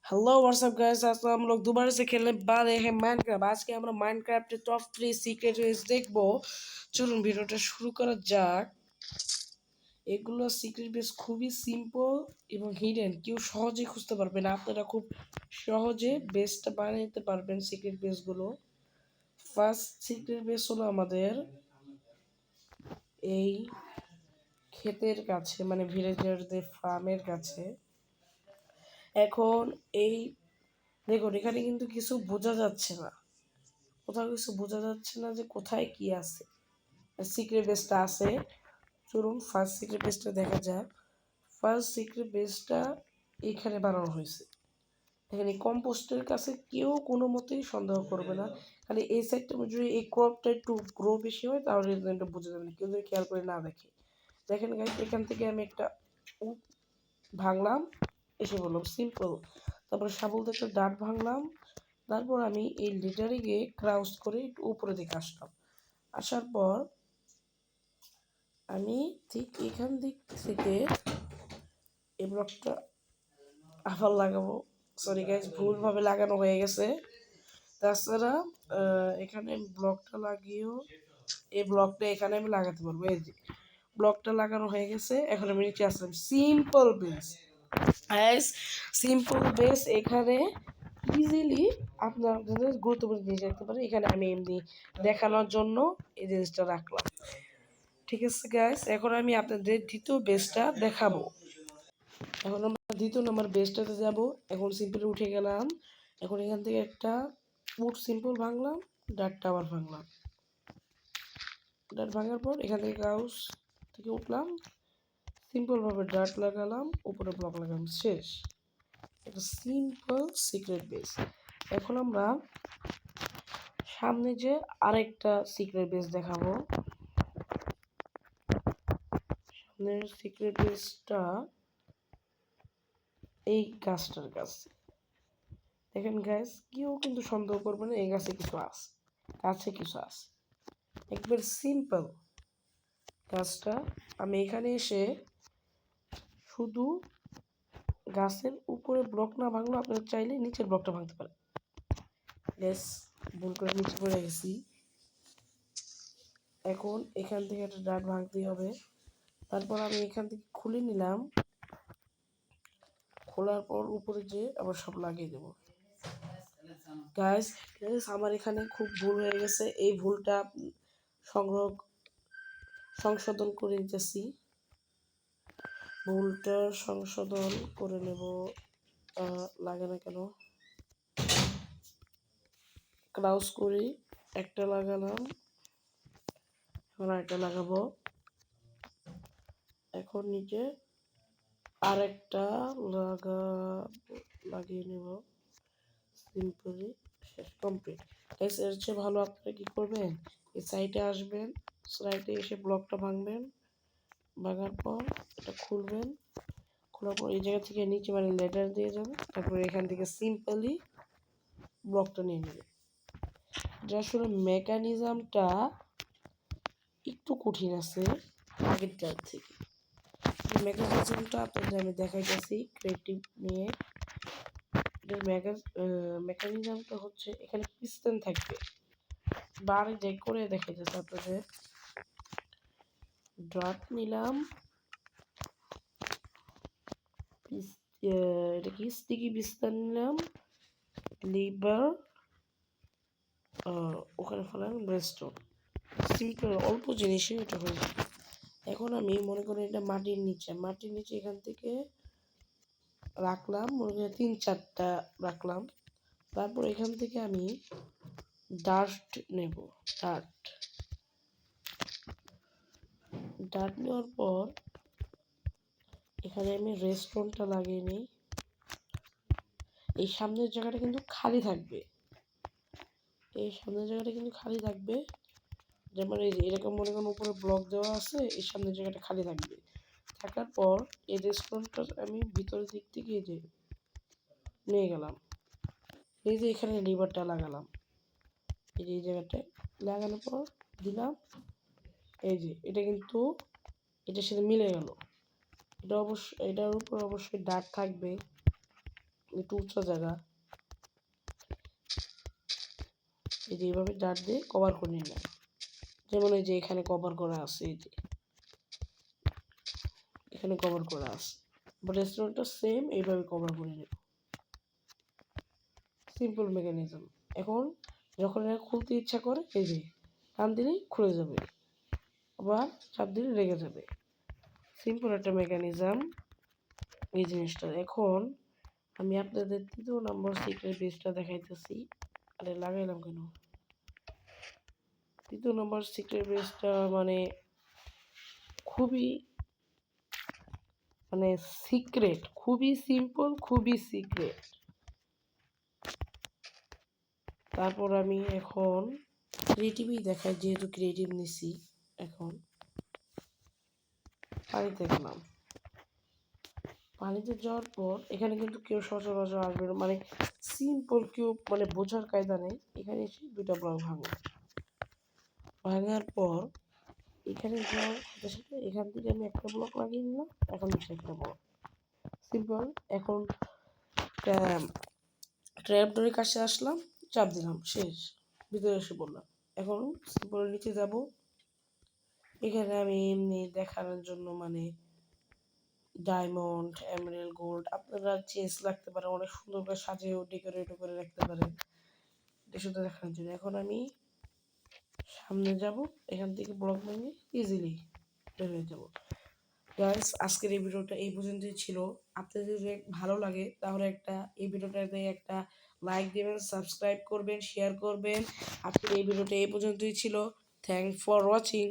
Hello what's up guys. आज तो हम लोग दोबारा से खेलने वाले हैं माइनक्राफ्ट। आज के আমরা মাইনক্রাফটের টপ 3 সিক্রেট ওয়েজ দেখবো। চলুন ভিডিওটা শুরু করা যাক। এগুলো সিক্রেট বেস খুবই সিম্পল এবং হিডেন, কেউ সহজে খুঁজতে পারবে না। আপনারা খুব সহজে বেসটা বানিয়ে নিতে পারবেন সিক্রেট বেসগুলো। ফার্স্ট সিক্রেট বেস হলো আমাদের এই ক্ষেতের কাছে, মানে ভিলেজারদের ফার্মের কাছে। এখন এই দেখুন, এখানে কিন্তু কিছু বোঝা যাচ্ছে না, কোথাও কিছু বোঝা যাচ্ছে না যে কোথায় কি আছে। সিক্রেট বেসটা আছে। চলুন ফার্স্ট সিক্রেট বেসটা দেখা যাক। ফার্স্ট সিক্রেট বেসটা এখানে বানানো হয়েছে। এখানে কম্পোস্টের কাছে কেউ কোনো মতেই সন্দেহ করবে না। খালি এই সাইডটা যদি এই ক্রপটা একটু গ্রো বেশি হয় তাহলে এটা বোঝা যাবে না, কেউ যদি খেয়াল করে না দেখে। দেখেন গাইস, এখান থেকে আমি একটা ভাঙলাম, এসে বললাম সিম্পল। তারপরে শাবল দিয়ে একটা ডাট ভাঙলাম। তারপর আমি এই লিটারিংয়ে ক্রাউস করে একটু উপরে দিকে আসলাম। আসার পর আমি ঠিক এখান দিক থেকে এই ব্লকটা আবার লাগাবো। সরি গাইজ, ভুলভাবে লাগানো হয়ে গেছে। তাছাড়া এখানে ব্লকটা লাগিয়েও এই ব্লকটা এখানে আমি লাগাতে পারবো। এই যে ব্লকটা লাগানো হয়ে গেছে। এখন আমি নিচে আসলাম। সিম্পল বেস, সিম্পল বেস এখানে ইজিলি আপনাদের গুরুত্বপূর্ণ জিনিস রাখতে পারে। এখানে আমি এমনি দেখানোর জন্য এই জিনিসটা রাখলাম। ঠিক আছে গাইস, এখন আমি আপনাদের দ্বিতীয় বেসটা দেখাবো। এখন আমরা দ্বিতীয় নম্বর বেসটাতে যাব। এখন সিম্পল উঠে গেলাম। এখন এখান থেকে একটা সিম্পল ভাঙলাম, ডাটটা আবার ভাঙলাম। ডাট ভাঙার পর এখান থেকে কাউস থেকে উঠলাম, সিম্পলভাবে ডাট লাগালাম, উপরে ব্লক লাগালাম, শেষ। একটা সিম্পল সিক্রেট বেস। এখন আমরা সামনে যে আরেকটা সিক্রেট বেস দেখাবো। সামনের সিক্রেট বেসটা এই গাছটার কাছে। দেখেন গাছ, কেউ কিন্তু সন্দেহ করবে না এই গাছে কিছু আছে, গাছে কিছু আছে। একবার সিম্পল গাছটা আমি এখানে এসে শুধু গাছের উপরে ব্লক না ভাঙলো, আপনারা চাইলে নিচের ব্লকটা ভাঙতে পারেন। গ্যাস ভুল করে নিচে পড়ে গেছি। এখন এখান থেকে একটা ডাট ভাঙতে হবে। তারপর আমি এখান থেকে খুলে নিলাম। খোলার পর উপরে যে আবার সব লাগিয়ে দেবো। গাইস, আমার এখানে খুব ভুল হয়ে গেছে। এই ভুলটা সংশোধন করে নিতেছি। ভুলটা সংশোধন করে নেব। লাগে না কেন, ক্রাউস করি, একটা লাগালাম, এখন আরেকটা লাগাবো। এখন নিচে আরেকটা লাগিয়ে নেব সিম্পলি। শেষ, কমপ্লিট। এর চেয়ে ভালো আপনারা কি করবেন, এই সাইডে আসবেন, সাইডে এসে ব্লকটা ভাঙবেন। ভাঙার পর এটা খুলবেন। খোলার পর এই জায়গা থেকে নিচে মানে লেটার দিয়ে যাবে। তারপর এখান থেকে সিম্পলি ব্লকটা নিয়ে নেবে। এটা আসলে মেকানিজমটা একটু কঠিন আছে আগেরটার থেকে। মেকানিজমটা আপনাদের আমি দেখাইতেছি ক্রিয়েটিভ নিয়ে। এটার মেকানিজমটা হচ্ছে এখানে পিস্টন থাকবে। বারে যে করে দেখাইতেছে আপনাদের। ড্রাট নিলাম, এটা কি স্টিকি পিস্টন নিলাম, লিভার ওখানে ফেলাম, ব্রেস্টন। সিম্পল অল্প জিনিসে এটা হয়ে যাবে। এখন আমি মনে করি এটা মাটির নিচে এখান থেকে রাখলাম, মনে করি 3-4টা রাখলাম। তারপর এখান থেকে আমি ডার্ট নেব। ডার্ট নেওয়ার পর এখানে আমি রেস্টনটা লাগিয়ে নিই। এই সামনের জায়গাটা কিন্তু খালি থাকবে। যেমন এই যে এরকম মনে করেন উপরে ব্লক দেওয়া আছে, এই সামনের জায়গাটা খালি থাকবে। থাকার পর এই রেস্টনটা আমি ভিতরের দিক থেকে এই যে নিয়ে গেলাম। এই যে এখানে লিভারটা লাগালাম, এই যে এই জায়গাটায় লাগানোর পর দিলাম। এই যে এটা কিন্তু এটার সাথে মিলে গেল। এটার উপর অবশ্যই ডাট থাকবে। একটু উঁচা জায়গা, এই যে এইভাবে ডাট দিয়ে কভার করে নিলাম। যেমন এই যে এখানে কভার করা আছে, এই যে এখানে কভার করা আছে, বাট রেস্টুরেন্টটা সেম এইভাবে কভার করে নেব। Simple mechanism. এখন যখন এটা খুলতে ইচ্ছা করে এই যে টান দিলেই খুলে যাবে, আবার চাপ দিলে লেগে যাবে। সিম্পল একটা মেকানিজম এই জিনিসটা। এখন আমি আপনাদের 3য় নম্বর সিক্রেট বেসটা দেখাইতেছি। আরে লাগাইলাম কেন? 3য় নম্বর সিক্রেট বেসটা মানে খুবই মানে সিক্রেট, খুবই সিম্পল, খুবই সিক্রেট। তারপর আমি এখন ক্রিয়েটিভই দেখাই, যেহেতু ক্রিয়েটিভ নিছি। এখন পানিতে গেলাম, পানিতে যাওয়ার পর এখানে কিন্তু কেউ সচরাচর আসবে না, মানে সিম্পল, কেউ মানে বোঝার কায়দা নেই। এখানে এসে 2টা ব্লক ভাঙার পর এখানে যাওয়ার সাথে সাথে এখান থেকে আমি একটা ব্লক লাগিয়ে নিলাম, এখন হচ্ছে একটা ব্লক সিম্পল। এখন ট্র্যাপ ডোরের কাছে আসলাম, চাপ দিলাম, শেষ, ভিতরে এসে বললাম। এখন সিম্পল নিচে যাব। এখানে আমি এমনি দেখানোর জন্য মানে ডায়মন্ড, এমারেল্ড, গোল্ড আপনারা চেঞ্জ রাখতে পারেন, অনেক সুন্দর করে সাজিয়েও ডেকোরেট করে রাখতে পারেন, এটা শুধু দেখানোর জন্য। এখন আমি সামনে যাব, এখান থেকে ব্লক ভেঙে ইজিলি বের হয়ে যাব। গাইস, আজকের এই ভিডিওটা এই পর্যন্তই ছিল। আপনাদের যদি ভালো লাগে তাহলে এই ভিডিওটাতে একটা লাইক দিবেন, সাবস্ক্রাইব করবেন, শেয়ার করবেন। আজকের এই ভিডিওটা এই পর্যন্তই ছিল। Thanks for watching.